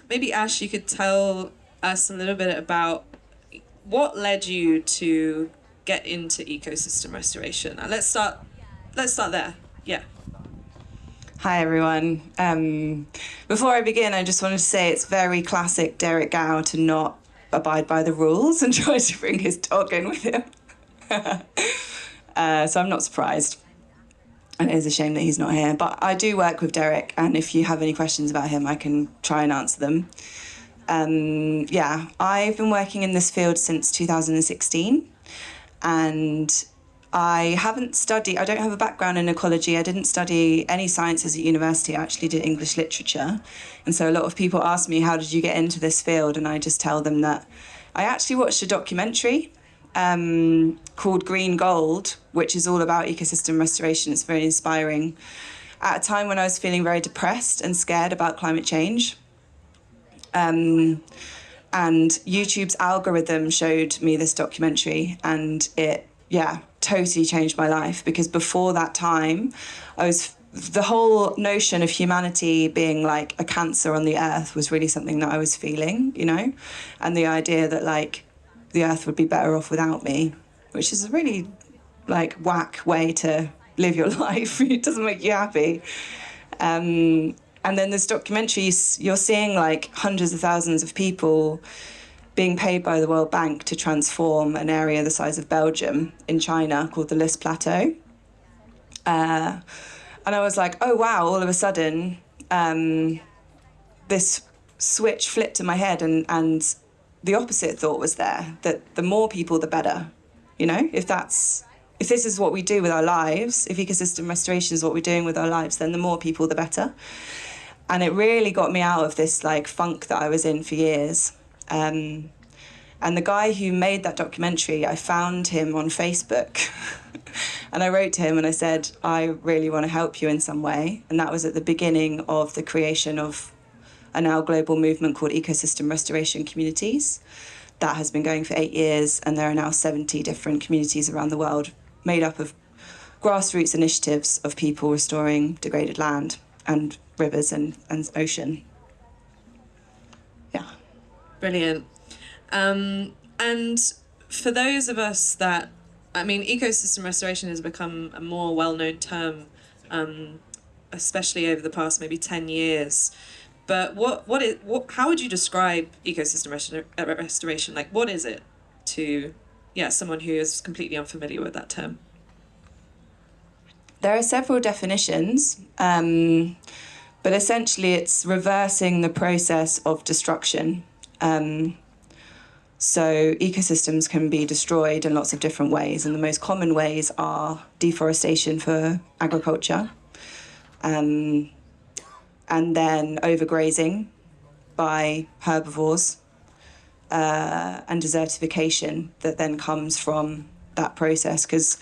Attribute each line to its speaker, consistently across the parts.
Speaker 1: maybe Ash, you could tell us a little bit about what led you to get into ecosystem restoration. Let's start there. Yeah.
Speaker 2: Hi everyone. Before I begin, I just wanted to say it's very classic Derek Gow to not abide by the rules and try to bring his dog in with him. So I'm not surprised. And it is a shame that he's not here. But I do work with Derek, and if you have any questions about him, I can try and answer them. Yeah, I've been working in this field since 2016, and I don't have a background in ecology. I didn't study any sciences at university. I actually did English literature. And so a lot of people ask me, how did you get into this field? And I just tell them that I actually watched a documentary called Green Gold, which is all about ecosystem restoration. It's very inspiring. At a time when I was feeling very depressed and scared about climate change. And YouTube's algorithm showed me this documentary, and it totally changed my life, because before that time, the whole notion of humanity being like a cancer on the earth was really something that I was feeling, you know, and the idea that like the earth would be better off without me, which is a really like whack way to live your life. It doesn't make you happy. And then this documentary, you're seeing like hundreds of thousands of people being paid by the World Bank to transform an area the size of Belgium in China called the Lys Plateau. And I was like, oh, wow, all of a sudden, this switch flipped in my head, and the opposite thought was there, that the more people, the better. You know, if this is what we do with our lives, if ecosystem restoration is what we're doing with our lives, then the more people, the better. And it really got me out of this like funk that I was in for years. And the guy who made that documentary, I found him on Facebook. And I wrote to him and I said, I really want to help you in some way. And that was at the beginning of the creation of a now global movement called Ecosystem Restoration Communities. That has been going for 8 years, and there are now 70 different communities around the world made up of grassroots initiatives of people restoring degraded land and rivers and ocean. Yeah.
Speaker 1: Brilliant. And for those of us that, I mean, ecosystem restoration has become a more well-known term, especially over the past maybe 10 years. But how would you describe ecosystem restoration? Like, what is it to, someone who is completely unfamiliar with that term?
Speaker 2: There are several definitions, but essentially it's reversing the process of destruction. So ecosystems can be destroyed in lots of different ways, and the most common ways are deforestation for agriculture, and then overgrazing by herbivores, and desertification that then comes from that process. Because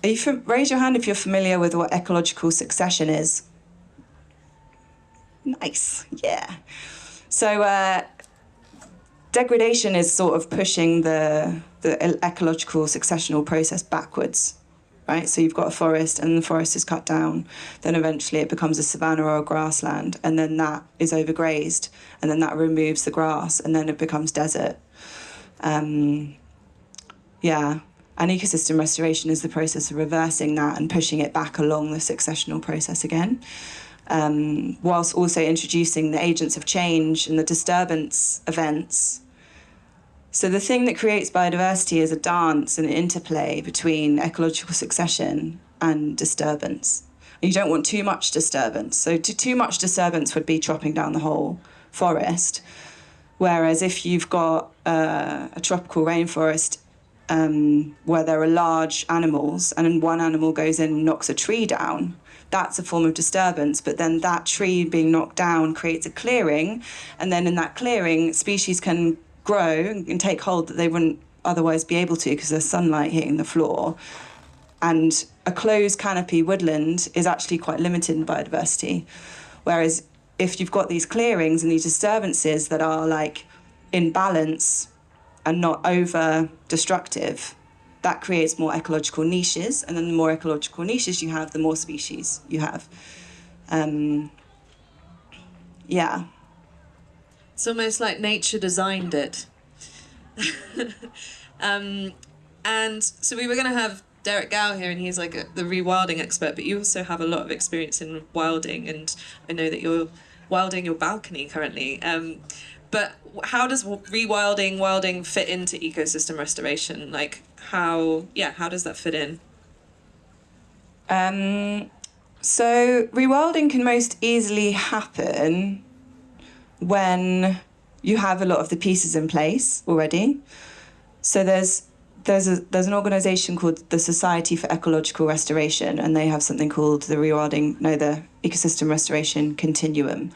Speaker 2: raise your hand if you're familiar with what ecological succession is. Nice, yeah. So degradation is sort of pushing the ecological successional process backwards, right? So you've got a forest, and the forest is cut down, then eventually it becomes a savanna or a grassland, and then that is overgrazed, and then that removes the grass, and then it becomes desert. And ecosystem restoration is the process of reversing that and pushing it back along the successional process again, whilst also introducing the agents of change and the disturbance events. So the thing that creates biodiversity is a dance and an interplay between ecological succession and disturbance. You don't want too much disturbance. So too much disturbance would be chopping down the whole forest. Whereas if you've got a tropical rainforest where there are large animals, and one animal goes in and knocks a tree down, that's a form of disturbance. But then that tree being knocked down creates a clearing, and then in that clearing, species can grow and take hold that they wouldn't otherwise be able to because there's sunlight hitting the floor. And a closed canopy woodland is actually quite limited in biodiversity. Whereas if you've got these clearings and these disturbances that are like in balance and not over destructive, that creates more ecological niches, and then the more ecological niches you have, the more species you have.
Speaker 1: It's almost like nature designed it. And so we were going to have Derek Gow here, and he's like the rewilding expert, but you also have a lot of experience in wilding, and I know that you're wilding your balcony currently. But how does wilding fit into ecosystem restoration? Like how does that fit in?
Speaker 2: So rewilding can most easily happen when you have a lot of the pieces in place already. So there's an organisation called the Society for Ecological Restoration, and they have something called the Ecosystem Restoration Continuum.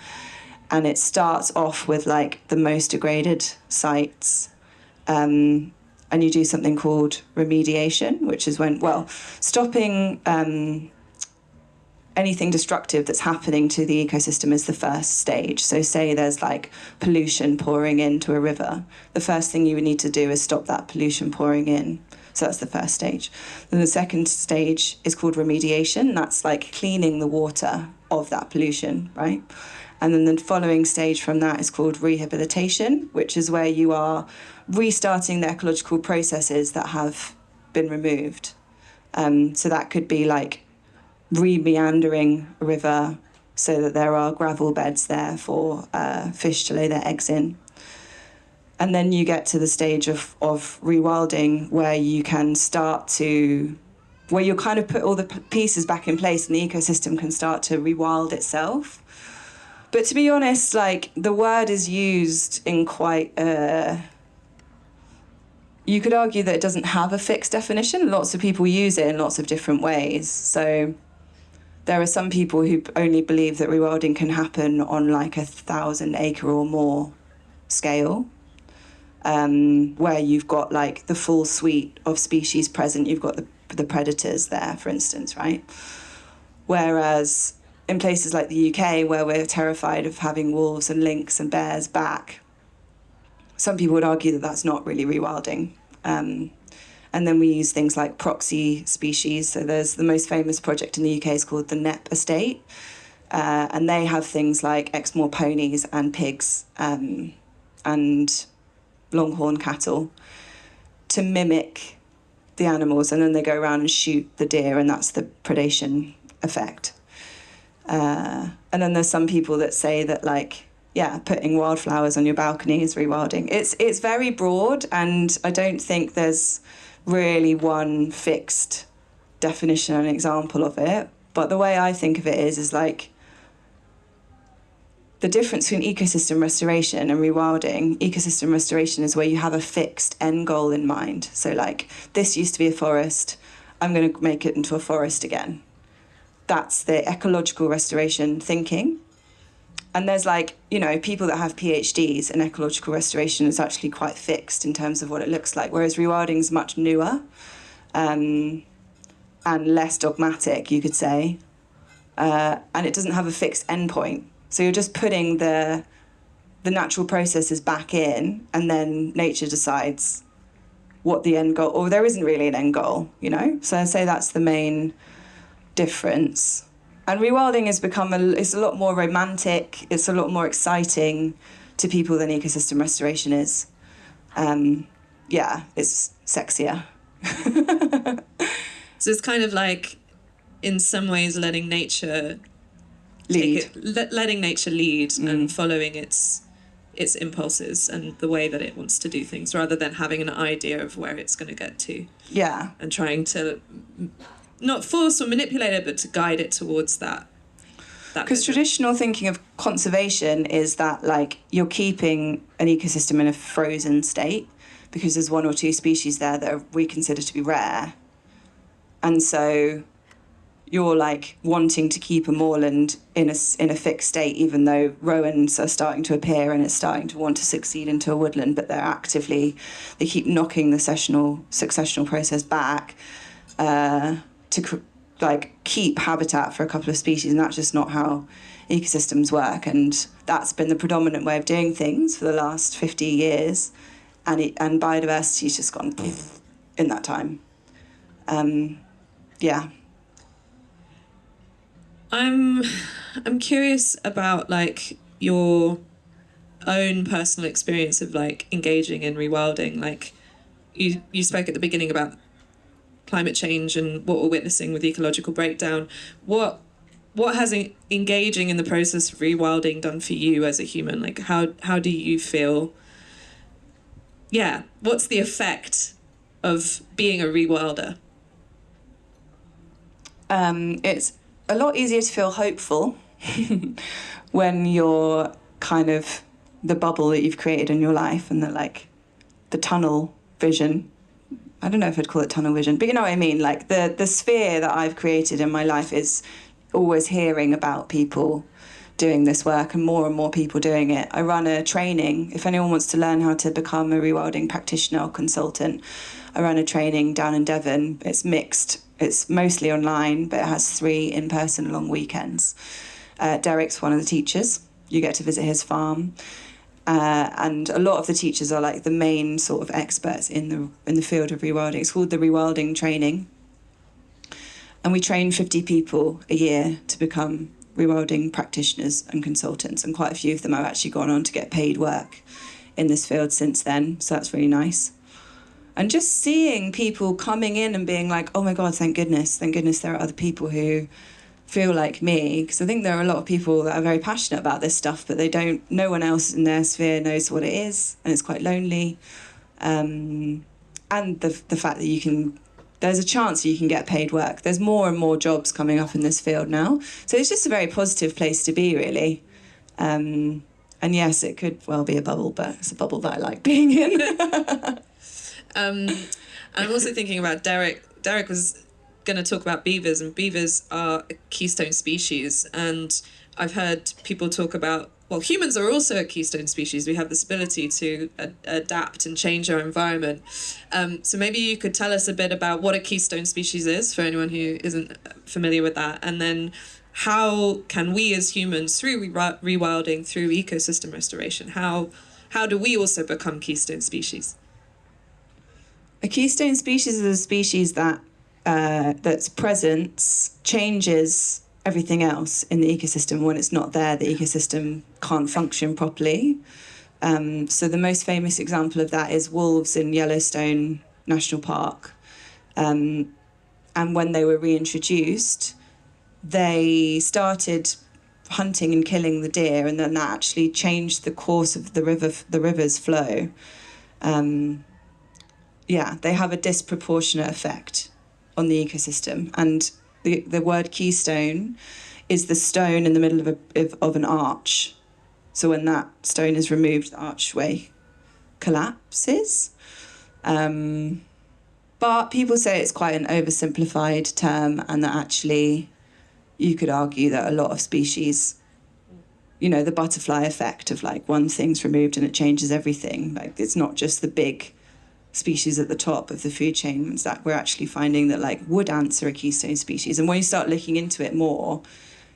Speaker 2: And it starts off with like the most degraded sites. And you do something called remediation, which is stopping anything destructive that's happening to the ecosystem is the first stage. So say there's like pollution pouring into a river. The first thing you would need to do is stop that pollution pouring in. So that's the first stage. Then the second stage is called remediation. That's like cleaning the water of that pollution, right? And then the following stage from that is called rehabilitation, which is where you are restarting the ecological processes that have been removed. So that could be like re-meandering a river so that there are gravel beds there for fish to lay their eggs in. And then you get to the stage of rewilding where you can where you kind of put all the pieces back in place and the ecosystem can start to rewild itself. But to be honest, like the word is used in quite you could argue that it doesn't have a fixed definition. Lots of people use it in lots of different ways. So there are some people who only believe that rewilding can happen on like 1,000 acre or more scale, where you've got like the full suite of species present. You've got the predators there, for instance, right? Whereas in places like the UK, where we're terrified of having wolves and lynx and bears back, some people would argue that that's not really rewilding. And then we use things like proxy species. So there's the most famous project in the UK is called the NEP Estate. And they have things like Exmoor ponies and pigs and longhorn cattle to mimic the animals. And then they go around and shoot the deer, and that's the predation effect. And then there's some people that say that putting wildflowers on your balcony is rewilding. It's very broad, and I don't think there's really one fixed definition and example of it. But the way I think of it is like the difference between ecosystem restoration and rewilding. Ecosystem restoration is where you have a fixed end goal in mind. So like, this used to be a forest, I'm going to make it into a forest again. That's the ecological restoration thinking. And there's people that have PhDs in ecological restoration is actually quite fixed in terms of what it looks like, whereas rewilding is much newer and less dogmatic, you could say. And it doesn't have a fixed endpoint. So you're just putting the natural processes back in, and then nature decides what the end goal, or there isn't really an end goal, So I'd say that's the main difference. And rewilding has become it's a lot more romantic, it's a lot more exciting to people than ecosystem restoration is. It's sexier.
Speaker 1: So it's kind of like, in some ways, letting nature
Speaker 2: lead,
Speaker 1: and following its impulses and the way that it wants to do things, rather than having an idea of where it's going to get to.
Speaker 2: Yeah.
Speaker 1: And trying to not force or manipulate it, but to guide it towards that.
Speaker 2: Because traditional thinking of conservation is that you're keeping an ecosystem in a frozen state because there's one or two species there that we consider to be rare. And so you're wanting to keep a moorland in a fixed state, even though rowans are starting to appear and it's starting to want to succeed into a woodland, but they keep knocking the successional process back to keep habitat for a couple of species, and that's just not how ecosystems work. And that's been the predominant way of doing things for the last 50 years, and biodiversity's just gone in that time.
Speaker 1: I'm curious about your own personal experience of like engaging in rewilding? Like you spoke at the beginning about climate change and what we're witnessing with ecological breakdown. What has engaging in the process of rewilding done for you as a human? Like how do you feel? Yeah, what's the effect of being a rewilder?
Speaker 2: It's a lot easier to feel hopeful when you're kind of the bubble that you've created in your life and the tunnel vision. I don't know if I'd call it tunnel vision, but you know what I mean? Like the sphere that I've created in my life is always hearing about people doing this work and more people doing it. I run a training. If anyone wants to learn how to become a rewilding practitioner or consultant, I run a training down in Devon. It's mixed. It's mostly online, but it has 3 in-person long weekends. Derek's one of the teachers. You get to visit his farm. And a lot of the teachers are like the main sort of experts in the field of rewilding. It's called the Rewilding Training. And we train 50 people a year to become rewilding practitioners and consultants, and quite a few of them have actually gone on to get paid work in this field since then, so that's really nice. And just seeing people coming in and being like, oh my God, thank goodness there are other people who feel like me, because I think there are a lot of people that are very passionate about this stuff, but no one else in their sphere knows what it is, and it's quite lonely. And the fact that there's a chance you can get paid work. There's more and more jobs coming up in this field now. So it's just a very positive place to be, really. And yes, it could well be a bubble, but it's a bubble that I like being in.
Speaker 1: I'm also thinking about Derek. Derek was going to talk about beavers, and beavers are a keystone species. And I've heard people talk about, well, humans are also a keystone species. We have this ability to adapt and change our environment. So maybe you could tell us a bit about what a keystone species is for anyone who isn't familiar with that. And then how can we as humans, through rewilding, through ecosystem restoration, how do we also become keystone species?
Speaker 2: A keystone species is a species that's presence changes everything else in the ecosystem. When it's not there, the ecosystem can't function properly. So the most famous example of that is wolves in Yellowstone National Park. And when they were reintroduced, they started hunting and killing the deer, and then that actually changed the course of the river's flow. They have a disproportionate effect on the ecosystem. And the word keystone is the stone in the middle of an arch. So when that stone is removed, the archway collapses. But people say it's quite an oversimplified term, and that actually you could argue that a lot of species, the butterfly effect of like one thing's removed and it changes everything. Like it's not just the big species at the top of the food chain. It's that we're actually finding that like wood ants are a keystone species. And when you start looking into it more,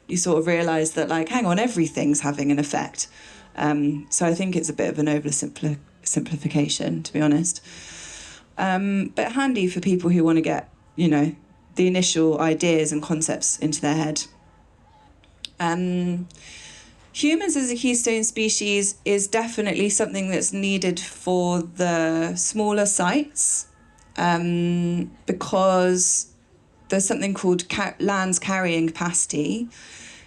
Speaker 2: you sort of realise that like, hang on, everything's having an effect. So I think it's a bit of an oversimplification, to be honest. But handy for people who want to get, the initial ideas and concepts into their head. Humans as a keystone species is definitely something that's needed for the smaller sites, because there's something called land's carrying capacity.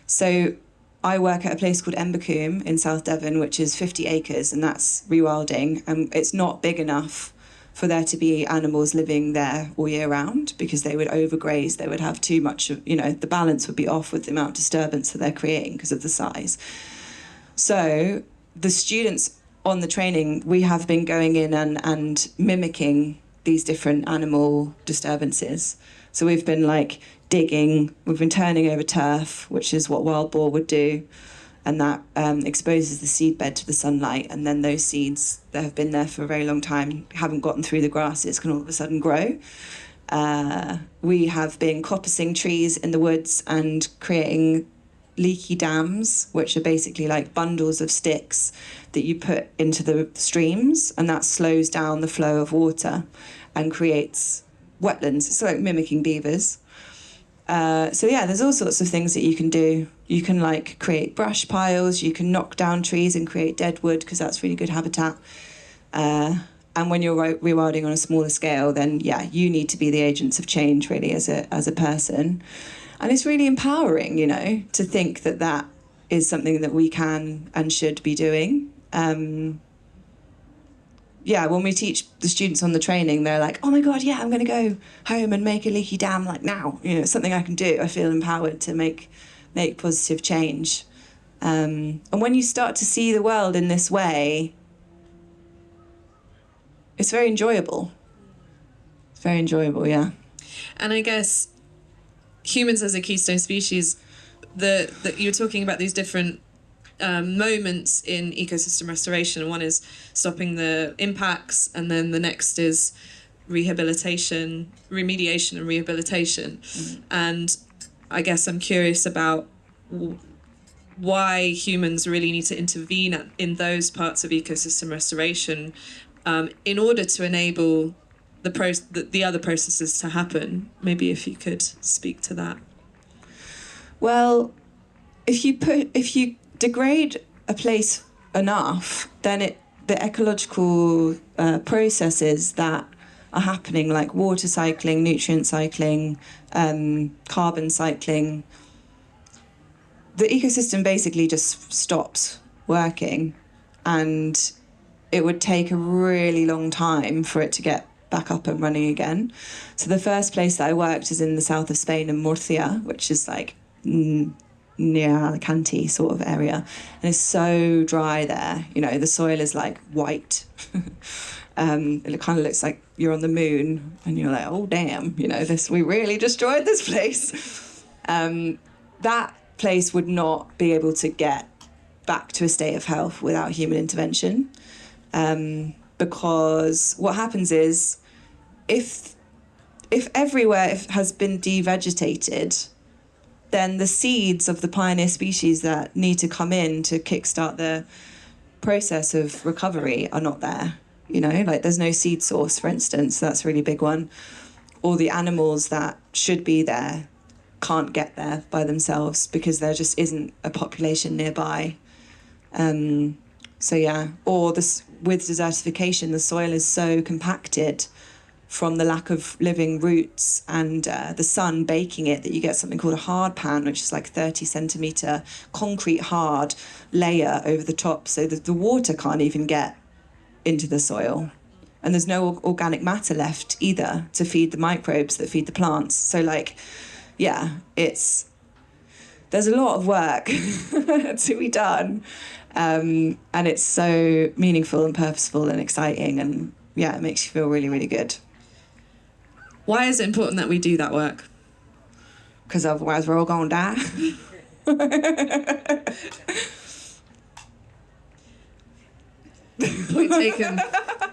Speaker 2: So I work at a place called Embercombe in South Devon, which is 50 acres, and that's rewilding. And it's not big enough for there to be animals living there all year round, because they would overgraze. They would have too much of, the balance would be off with the amount of disturbance that they're creating because of the size. So the students on the training, we have been going in and mimicking these different animal disturbances. So we've been like digging, we've been turning over turf, which is what wild boar would do. And that exposes the seedbed to the sunlight, and then those seeds that have been there for a very long time, haven't gotten through the grasses, can all of a sudden grow. We have been coppicing trees in the woods and creating leaky dams, which are basically like bundles of sticks that you put into the streams, and that slows down the flow of water and creates wetlands. It's like mimicking beavers. So yeah, there's all sorts of things that you can do. You can like create brush piles, you can knock down trees and create dead wood because that's really good habitat. And when you're rewilding on a smaller scale, then yeah, you need to be the agents of change really as a person. And it's really empowering, you know, to think that that is something that we can and should be doing. Yeah, when we teach the students on the training, they're like, oh my God, yeah, I'm going to go home and make a leaky dam like now. You know, it's something I can do. I feel empowered to make positive change. And when you start to see the world in this way, it's very enjoyable. It's very enjoyable, yeah.
Speaker 1: And I guess humans as a keystone species, that you're talking about these different moments in ecosystem restoration. One is stopping the impacts, and then the next is remediation and rehabilitation. Mm-hmm. And I guess I'm curious about why humans really need to intervene in those parts of ecosystem restoration in order to enable the other processes to happen. Maybe if you could speak to that.
Speaker 2: Well, if you degrade a place enough, then the ecological processes that are happening, like water cycling, nutrient cycling, carbon cycling, the ecosystem basically just stops working, and it would take a really long time for it to get back up and running again. So the first place that I worked is in the south of Spain, in Murcia, which is like near Alicante sort of area, and it's so dry there. You know, the soil is like white. It kind of looks like you're on the moon, and you're like, oh damn, you know, we really destroyed this place. That place would not be able to get back to a state of health without human intervention, because what happens is if everywhere has been devegetated, then the seeds of the pioneer species that need to come in to kickstart the process of recovery are not there. You know, like there's no seed source, for instance. That's a really big one. All the animals that should be there can't get there by themselves because there just isn't a population nearby. So yeah, or with desertification, the soil is so compacted from the lack of living roots and the sun baking it that you get something called a hard pan, which is like 30 centimetre concrete hard layer over the top, so that the water can't even get into the soil. And there's no organic matter left either to feed the microbes that feed the plants. So like, yeah, there's a lot of work to be done. And it's so meaningful and purposeful and exciting, and yeah, it makes you feel really, really good.
Speaker 1: Why is it important that we do that work?
Speaker 2: Because otherwise we're all going to die.
Speaker 1: Point taken.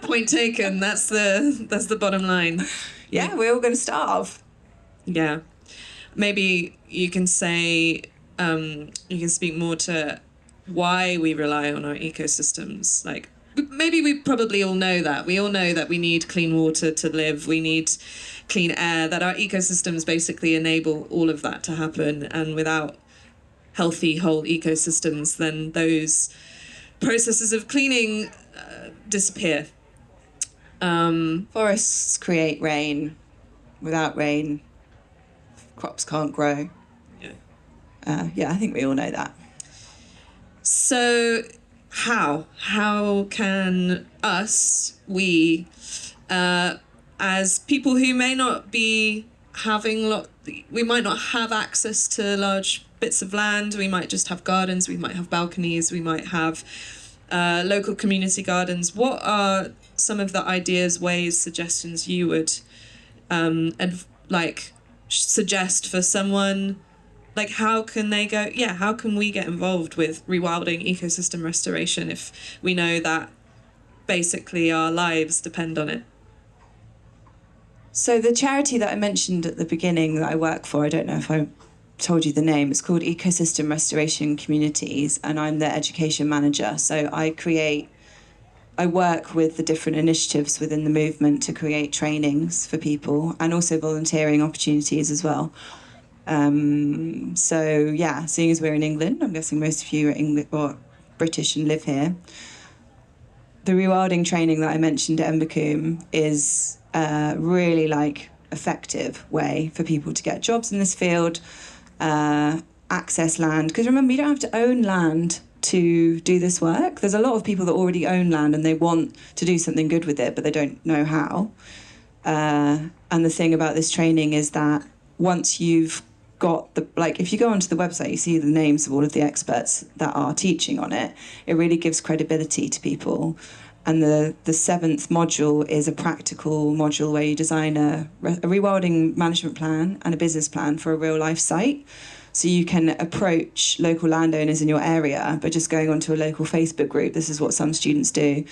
Speaker 1: Point taken. That's the bottom line.
Speaker 2: Yeah, we're all going to starve.
Speaker 1: Yeah. Maybe you can say, you can speak more to why we rely on our ecosystems. Like, maybe we probably all know that. We all know that we need clean water to live. We need clean air, that our ecosystems basically enable all of that to happen. And without healthy whole ecosystems, then those processes of cleaning disappear.
Speaker 2: Forests create rain. Without rain, crops can't grow. Yeah, I think we all know that.
Speaker 1: So how can we, as people who may not be having we might not have access to large bits of land, we might just have gardens, we might have balconies, we might have local community gardens. What are some of the ideas, ways, suggestions you would suggest for someone? Like, how can they go, how can we get involved with rewilding ecosystem restoration if we know that basically our lives depend on it?
Speaker 2: So the charity that I mentioned at the beginning that I work for, I don't know if I told you the name, it's called Ecosystem Restoration Communities, and I'm the education manager. So I work with the different initiatives within the movement to create trainings for people, and also volunteering opportunities as well. So yeah, seeing as we're in England, I'm guessing most of you are English or British and live here. The rewilding training that I mentioned at Embercombe is a really effective way for people to get jobs in this field, access land. Because remember, you don't have to own land to do this work. There's a lot of people that already own land and they want to do something good with it, but they don't know how. And the thing about this training is that once you've got if you go onto the website, you see the names of all of the experts that are teaching on it. It really gives credibility to people. And the 7th module is a practical module where you design a rewilding management plan and a business plan for a real life site. So you can approach local landowners in your area by just going onto a local Facebook group. This is what some students do.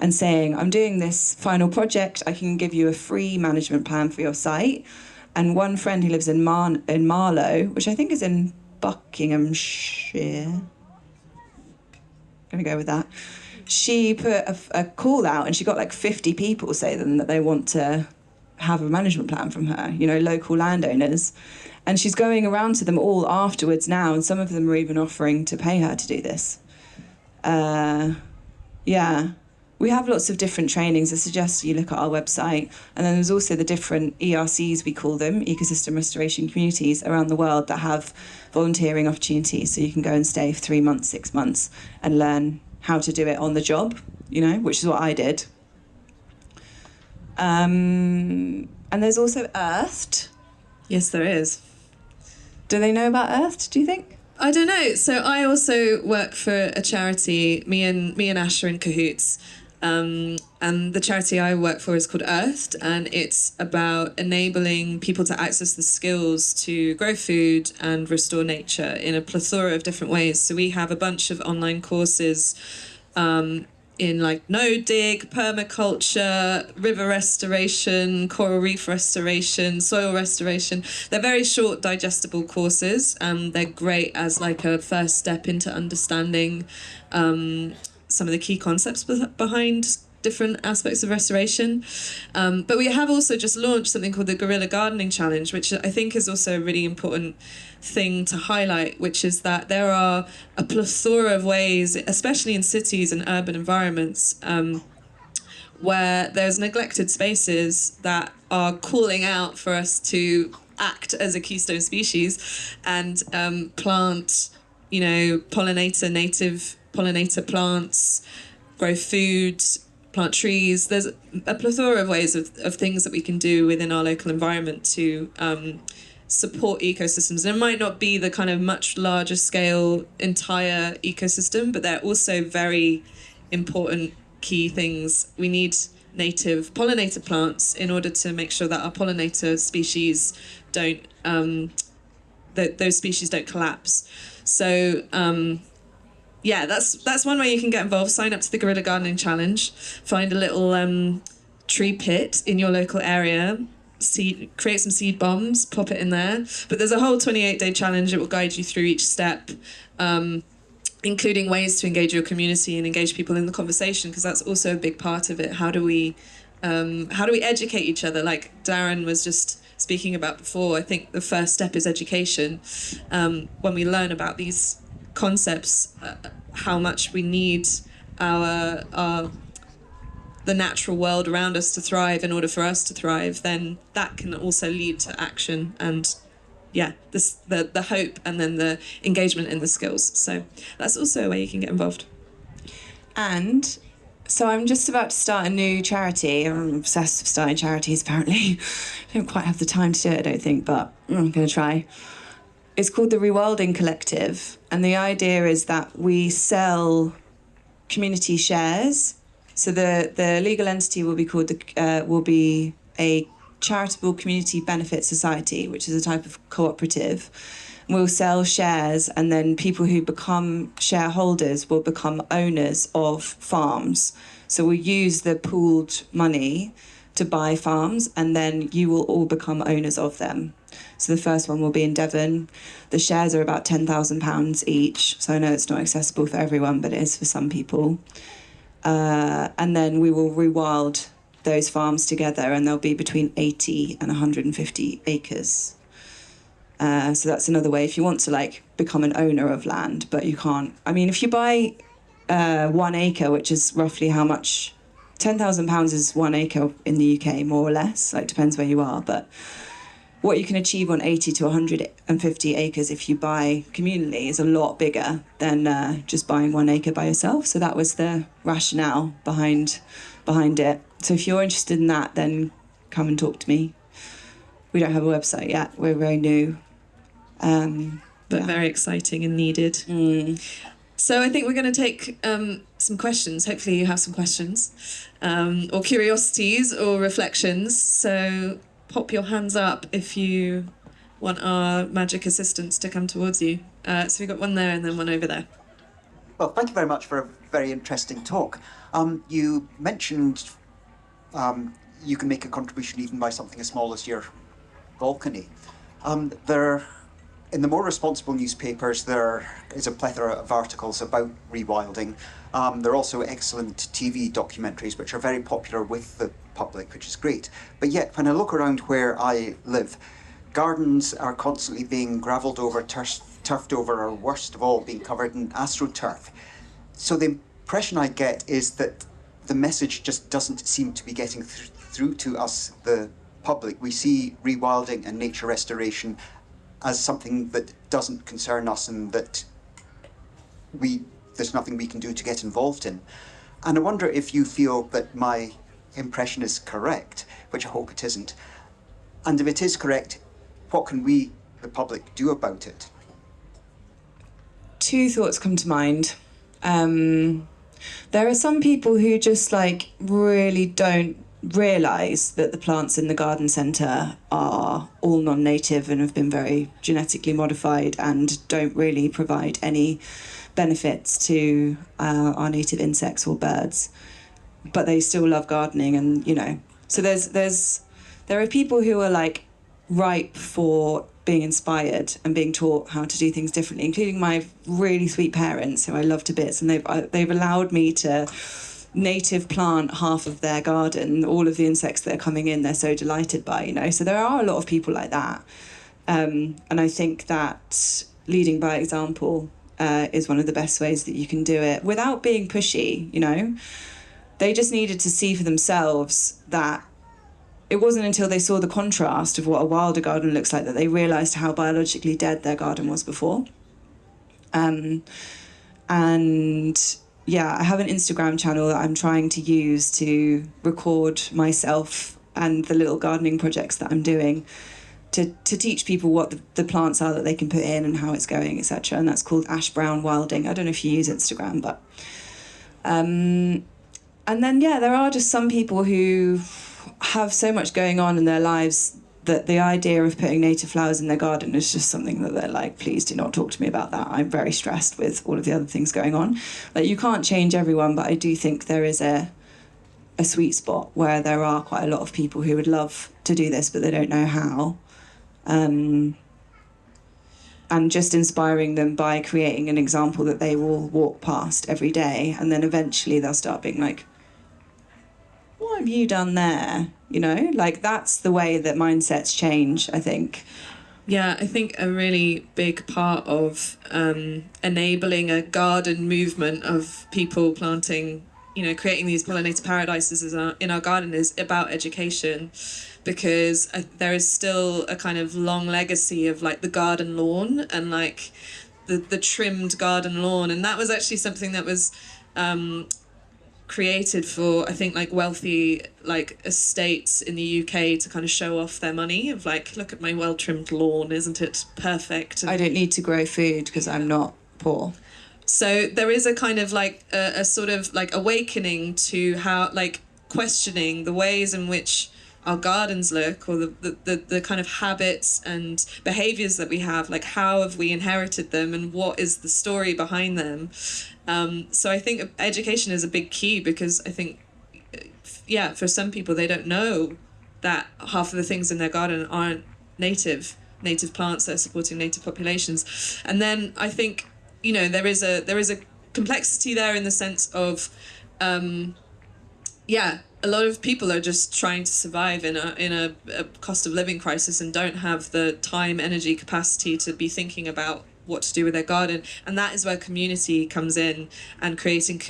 Speaker 2: And saying, I'm doing this final project. I can give you a free management plan for your site. And one friend who lives in Marlow, which I think is in Buckinghamshire, going to go with that. She put a call out and she got 50 people say that they want to have a management plan from her, local landowners. And she's going around to them all afterwards now, and some of them are even offering to pay her to do this. Yeah. We have lots of different trainings. I suggest you look at our website. And then there's also the different ERCs, we call them, ecosystem restoration communities around the world that have volunteering opportunities. So you can go and stay for 3 months, 6 months and learn how to do it on the job, which is what I did. And there's also Earthed.
Speaker 1: Yes, there is.
Speaker 2: Do they know about Earthed, do you think?
Speaker 1: I don't know. So I also work for a charity. Me and Ash are in cahoots. And the charity I work for is called Earthed, and it's about enabling people to access the skills to grow food and restore nature in a plethora of different ways. So we have a bunch of online courses in no dig, permaculture, river restoration, coral reef restoration, soil restoration. They're very short, digestible courses. They're great as a first step into understanding some of the key concepts behind different aspects of restoration. But we have also just launched something called the Guerrilla Gardening Challenge, which I think is also a really important thing to highlight, which is that there are a plethora of ways, especially in cities and urban environments, where there's neglected spaces that are calling out for us to act as a keystone species and plant, native pollinator plants, grow food, plant trees. There's a plethora of ways of things that we can do within our local environment to support ecosystems. And it might not be the kind of much larger scale entire ecosystem, but they're also very important key things. We need native pollinator plants in order to make sure that our pollinator species don't, those species don't collapse. So, yeah, that's one way you can get involved. Sign up to the Guerrilla Gardening Challenge. Find a little tree pit in your local area. Create some seed bombs, pop it in there. But there's a whole 28-day challenge. It will guide you through each step, including ways to engage your community and engage people in the conversation, because that's also a big part of it. How do we educate each other? Like Darren was just speaking about before, I think the first step is education. When we learn about these concepts, how much we need the natural world around us to thrive in order for us to thrive, then that can also lead to action and the hope and then the engagement in the skills. So that's also a way you can get involved.
Speaker 2: And so I'm just about to start a new charity. I'm obsessed with starting charities, apparently. I don't quite have the time to do it, I don't think, but I'm going to try. It's called the Rewilding Collective, and the idea is that we sell community shares. So the legal entity will be called will be a charitable community benefit society, which is a type of cooperative. We'll sell shares, and then people who become shareholders will become owners of farms. So we'll use the pooled money to buy farms, and then you will all become owners of them. So the first one will be in Devon. The shares are about £10,000 each. So I know it's not accessible for everyone, but it is for some people. And then we will rewild those farms together, and they'll be between 80 and 150 acres. So that's another way if you want to like become an owner of land, but you can't. I mean, if you buy 1 acre, which is roughly how much, £10,000 is 1 acre in the UK, more or less. Like, depends where you are, but what you can achieve on 80 to 150 acres if you buy communally is a lot bigger than just buying 1 acre by yourself. So that was the rationale behind it. So if you're interested in that, then come and talk to me. We don't have a website yet. We're very new.
Speaker 1: But very exciting and needed. So I think we're going to take some questions. Hopefully you have some questions or curiosities or reflections. So pop your hands up if you want our magic assistants to come towards you. So we've got one there and then one over there.
Speaker 3: Well, thank you very much for a very interesting talk. You mentioned you can make a contribution even by something as small as your balcony. In the more responsible newspapers, there is a plethora of articles about rewilding. There are also excellent TV documentaries which are very popular with the public, which is great. But yet, when I look around where I live, gardens are constantly being gravelled over, turfed over, or worst of all, being covered in astroturf. So the impression I get is that the message just doesn't seem to be getting through to us, the public. We see rewilding and nature restoration as something that doesn't concern us and that there's nothing we can do to get involved in. And I wonder if you feel that my impression is correct, which I hope it isn't. And if it is correct, what can we, the public, do about it?
Speaker 2: 2 thoughts come to mind. There are some people who just like really don't realise that the plants in the garden centre are all non-native and have been very genetically modified and don't really provide any benefits to our native insects or birds, but they still love gardening. And so there are people who are like ripe for being inspired and being taught how to do things differently, including my really sweet parents who I love to bits, and they've allowed me to native plant half of their garden. All of the insects that are coming in, they're so delighted by, so there are a lot of people like that, and I think that leading by example is one of the best ways that you can do it without being pushy. They just needed to see for themselves that it wasn't until they saw the contrast of what a wilder garden looks like that they realised how biologically dead their garden was before. And yeah, I have an Instagram channel that I'm trying to use to record myself and the little gardening projects that I'm doing to teach people what the plants are that they can put in and how it's going, etc. And that's called Ash Brown Wilding. I don't know if you use Instagram, but... and then, yeah, there are just some people who have so much going on in their lives that the idea of putting native flowers in their garden is just something that they're like, please do not talk to me about that. I'm very stressed with all of the other things going on. Like, you can't change everyone, but I do think there is a sweet spot where there are quite a lot of people who would love to do this, but they don't know how. And just inspiring them by creating an example that they will walk past every day, and then eventually they'll start being like, what have you done there? Like, that's the way that mindsets change, I think.
Speaker 1: Yeah, I think a really big part of enabling a garden movement of people planting, creating these pollinator paradises in our garden is about education, because there is still a kind of long legacy of like the garden lawn and like the trimmed garden lawn, and that was actually something that was created for, I think, like wealthy like estates in the UK to kind of show off their money of like, look at my well-trimmed lawn, isn't it perfect? And I
Speaker 2: don't need to grow food because I'm not poor.
Speaker 1: So there is a kind of like a sort of like awakening to how, like, questioning the ways in which our gardens look, or the kind of habits and behaviours that we have, like how have we inherited them and what is the story behind them. So I think education is a big key, because I think, yeah, for some people they don't know that half of the things in their garden aren't native plants that are supporting native populations. And then I think, there is a complexity there in the sense of, a lot of people are just trying to survive in a cost of living crisis and don't have the time, energy, capacity to be thinking about what to do with their garden. And that is where community comes in, and creating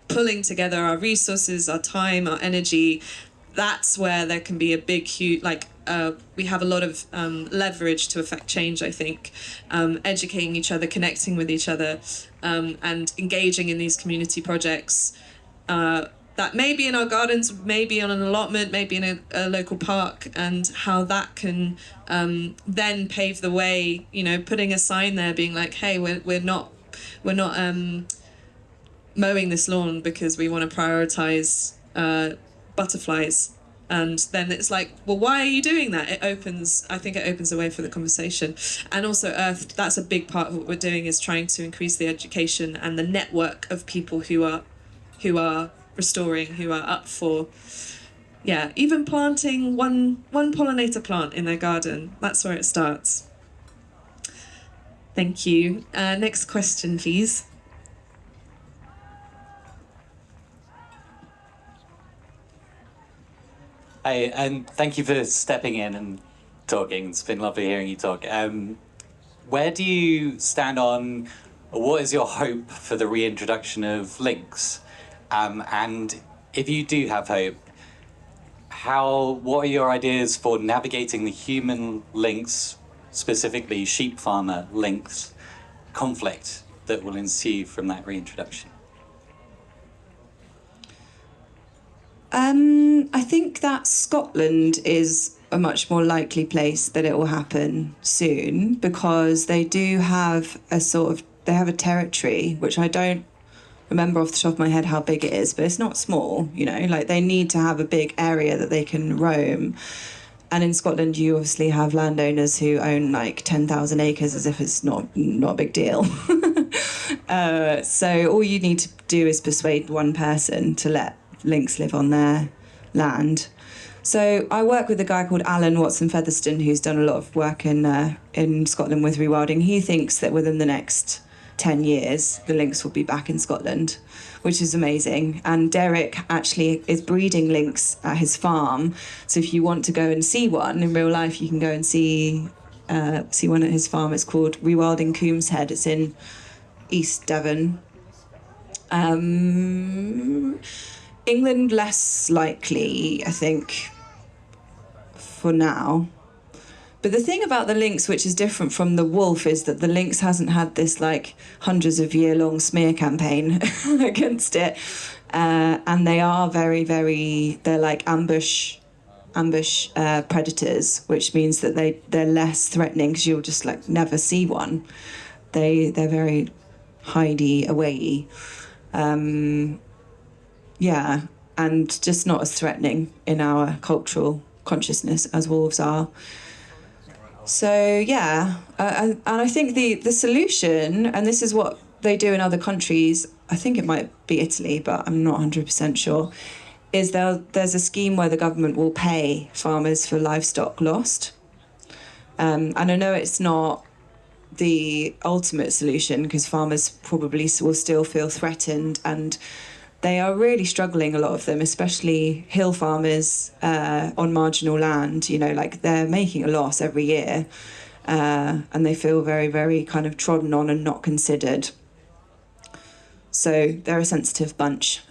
Speaker 1: pulling together our resources, our time, our energy. That's where there can be a big, huge, we have a lot of leverage to affect change, I think. Educating each other, connecting with each other, and engaging in these community projects that may be in our gardens, maybe on an allotment, maybe in a local park, and how that can then pave the way, putting a sign there being like, hey, we're not mowing this lawn because we want to prioritize butterflies. And then it's like, well, why are you doing that? I think it opens a way for the conversation. And also Earth, that's a big part of what we're doing, is trying to increase the education and the network of people who are restoring, who are up for, even planting one pollinator plant in their garden. That's where it starts. Thank you. Next question, please.
Speaker 4: Hi, and thank you for stepping in and talking. It's been lovely hearing you talk. Where do you stand on, or what is your hope for the reintroduction of lynx? And if you do have hope, what are your ideas for navigating the human lynx, specifically sheep farmer lynx, conflict that will ensue from that reintroduction?
Speaker 2: I think that Scotland is a much more likely place that it will happen soon, because they do have they have a territory, which I don't remember off the top of my head how big it is, but it's not small, they need to have a big area that they can roam. And in Scotland, you obviously have landowners who own 10,000 acres, as if it's not a big deal. So all you need to do is persuade one person to let lynx live on their land. So I work with a guy called Alan Watson-Featherstone, who's done a lot of work in Scotland with rewilding. He thinks that within the next 10 years, the lynx will be back in Scotland, which is amazing. And Derek actually is breeding lynx at his farm. So if you want to go and see one in real life, you can go and see one at his farm. It's called Rewilding Coombs Head. It's in East Devon. England, less likely, I think, for now. But the thing about the lynx, which is different from the wolf, is that the lynx hasn't had this hundreds of year-long smear campaign against it. And they are very, very, they're like ambush predators, which means that they're less threatening, because you'll just never see one. They're very hidey away. And just not as threatening in our cultural consciousness as wolves are. So and I think the solution, and this is what they do in other countries, I think it might be Italy, but I'm not 100% sure, is there's a scheme where the government will pay farmers for livestock lost. And I know it's not the ultimate solution, because farmers probably will still feel threatened, and they are really struggling, a lot of them, especially hill farmers on marginal land. They're making a loss every year, and they feel very, very kind of trodden on and not considered. So they're a sensitive bunch.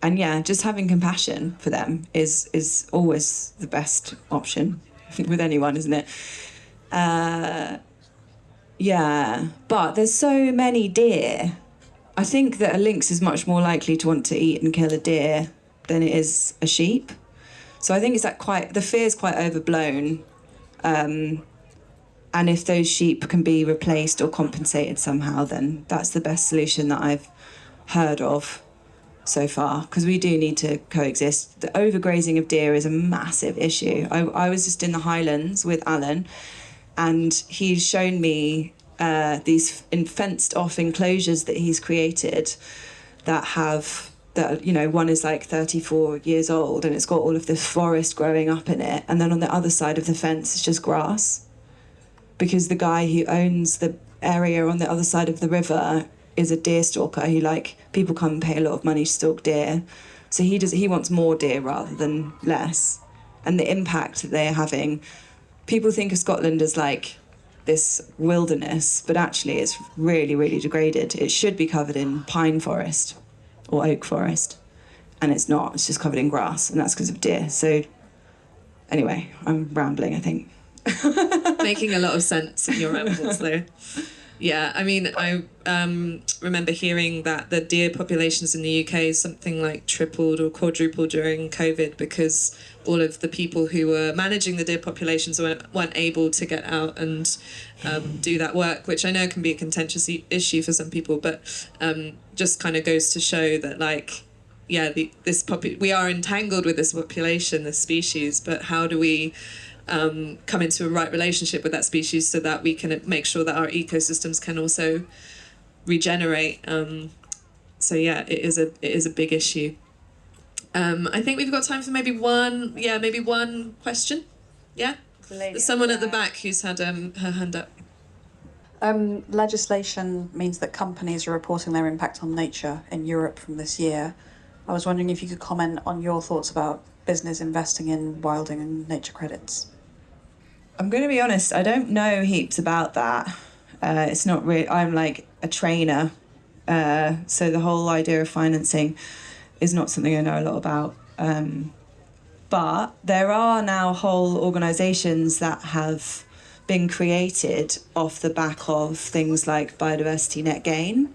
Speaker 2: Just having compassion for them is always the best option with anyone, isn't it? But there's so many deer. I think that a lynx is much more likely to want to eat and kill a deer than it is a sheep. So I think it's the fear is quite overblown. And if those sheep can be replaced or compensated somehow, then that's the best solution that I've heard of so far, because we do need to coexist. The overgrazing of deer is a massive issue. I was just in the Highlands with Alan, and he's shown me these fenced off enclosures that he's created one is 34 years old, and it's got all of this forest growing up in it, and then on the other side of the fence is just grass, because the guy who owns the area on the other side of the river is a deer stalker. People come and pay a lot of money to stalk deer. So he wants more deer rather than less. And the impact that they're having, people think of Scotland as like this wilderness, but actually it's really, really degraded. It should be covered in pine forest or oak forest, and it's not. It's just covered in grass, and that's because of deer. So anyway, I'm rambling, I think.
Speaker 1: Making a lot of sense in your rambles, though. Yeah, I mean, I remember hearing that the deer populations in the UK something like tripled or quadrupled during COVID because all of the people who were managing the deer populations weren't able to get out and do that work, which I know can be a contentious issue for some people, but just kind of goes to show that, like, yeah, we are entangled with this population, this species, but how do we come into a right relationship with that species so that we can make sure that our ecosystems can also regenerate. So yeah, it is a big issue. I think we've got time for maybe one question. Yeah, there's someone at the back who's had her hand up.
Speaker 5: Legislation means that companies are reporting their impact on nature in Europe from this year. I was wondering if you could comment on your thoughts about business investing in wilding and nature credits.
Speaker 2: I'm going to be honest, I don't know heaps about that. It's not really, I'm like a trainer, so the whole idea of financing is not something I know a lot about. But there are now whole organisations that have been created off the back of things like biodiversity net gain,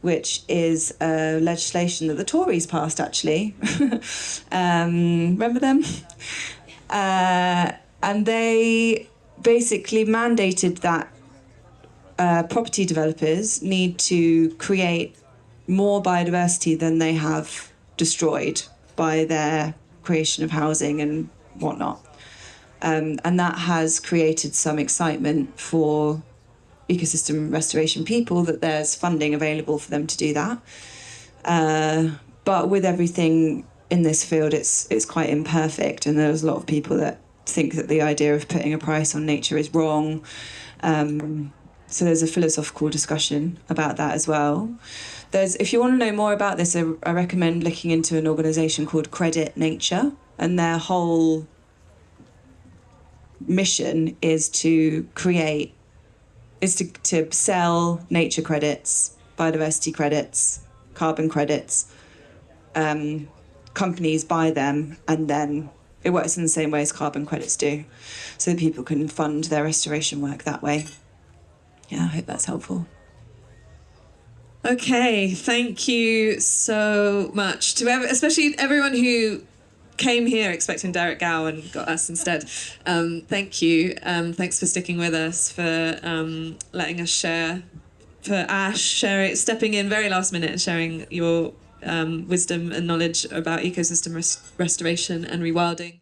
Speaker 2: which is legislation that the Tories passed, actually. Remember them? And they basically mandated that property developers need to create more biodiversity than they have destroyed by their creation of housing and whatnot. And that has created some excitement for ecosystem restoration people that there's funding available for them to do that. But with everything in this field, it's quite imperfect, and there's a lot of people that think that the idea of putting a price on nature is wrong. So there's a philosophical discussion about that as well. If you want to know more about this, I recommend looking into an organisation called Credit Nature, and their whole mission is to sell nature credits, biodiversity credits, carbon credits. Companies buy them, and then it works in the same way as carbon credits do, so that people can fund their restoration work that way. Yeah, I hope that's helpful.
Speaker 1: Okay, thank you so much to especially everyone who came here expecting Derek Gow and got us instead. Thank you. Thanks for sticking with us, for letting us share, for Ash stepping in very last minute and sharing your wisdom and knowledge about ecosystem restoration and rewilding.